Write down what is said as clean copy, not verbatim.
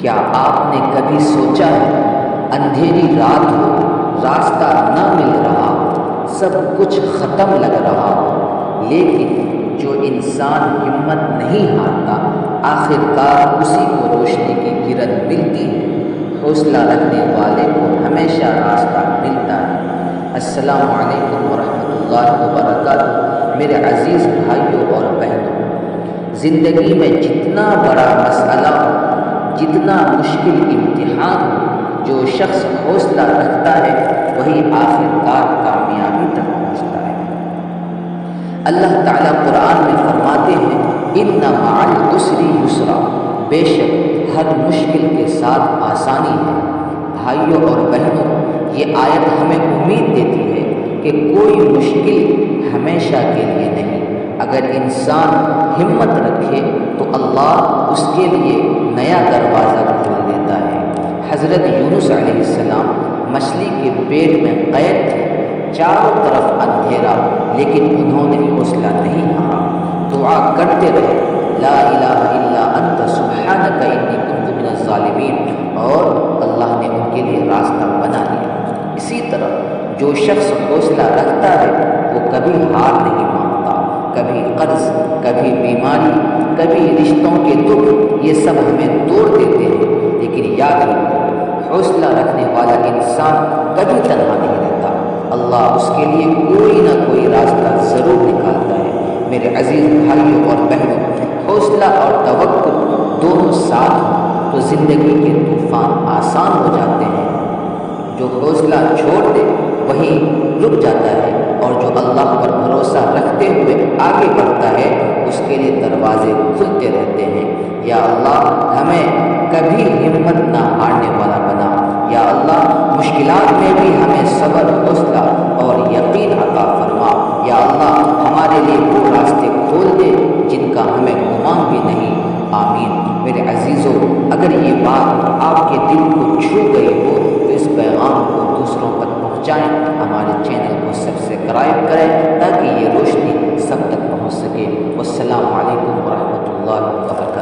کیا آپ نے کبھی سوچا ہے اندھیری رات ہو، راستہ نہ مل رہا، سب کچھ ختم لگ رہا ہو، لیکن جو انسان ہمت نہیں ہارتا آخر کار اسی کو روشنی کی کرن ملتی ہے۔ حوصلہ رکھنے والے کو ہمیشہ راستہ ملتا ہے۔ السلام علیکم ورحمۃ اللہ وبرکاتہ۔ میرے عزیز بھائیوں اور بہنوں، زندگی میں جتنا بڑا مسئلہ ہو، جتنا مشکل امتحان ہو، جو شخص حوصلہ رکھتا ہے وہی آخر کار کامیابی تک پہنچتا ہے۔ اللہ تعالیٰ قرآن میں فرماتے ہیں اِنَّ مَعَ الْعُسْرِ یُسْرًا، بے شک ہر مشکل کے ساتھ آسانی ہے۔ بھائیوں اور بہنوں، یہ آیت ہمیں امید دیتی ہے کہ کوئی مشکل ہمیشہ کے لیے نہیں۔ اگر انسان ہمت رکھے تو اللہ اس کے لیے نیا دروازہ کھول دیتا ہے۔ حضرت یونس علیہ السلام مچھلی کے پیٹ میں قید تھے، چاروں طرف اندھیرا، لیکن انہوں نے حوصلہ نہیں ہارا، دعا کرتے رہے، لا الہ الا انت سبحانک انی کنت من الظالمین، اور اللہ نے ان کے لیے راستہ بنا دیا۔ اسی طرح جو شخص حوصلہ رکھتا ہے وہ کبھی ہار نہیں مانتا۔ کبھی قرض، کبھی بیماری، کبھی رشتوں کے دکھ، یہ سب ہمیں توڑ دیتے ہیں، لیکن یاد رکھو حوصلہ رکھنے والا انسان کبھی تنہا نہیں رہتا۔ اللہ اس کے لیے کوئی نہ کوئی راستہ ضرور نکالتا ہے۔ میرے عزیز بھائیوں اور بہنوں، حوصلہ اور توکل دونوں ساتھ ہوں تو زندگی کے طوفان آسان ہو جاتے ہیں۔ جو حوصلہ چھوڑ دے وہی رک جاتا ہے، اور جو اللہ پر بھروسہ رکھتے ہوئے آگے بڑھتا ہے اس کے لیے دروازے کھلتے رہتے ہیں۔ یا اللہ ہمیں کبھی ہمت نہ ہارنے والا بنا۔ یا اللہ مشکلات میں بھی ہمیں صبر، حوصلہ اور یقین عطا فرما۔ یا اللہ ہمارے لیے وہ راستے کھول دے جن کا ہمیں گمان بھی نہیں۔ آمین۔ میرے عزیزوں، اگر یہ بات آپ کے دل کو چھو گئی ہو تو اس پیغام کو دوسروں تک پہنچائیں، ہمارے چینل کو سبسکرائب کریں تاکہ یہ روشنی سب تک پہنچ سکے۔ والسلام علیکم ورحمۃ اللہ وبرکاتہ۔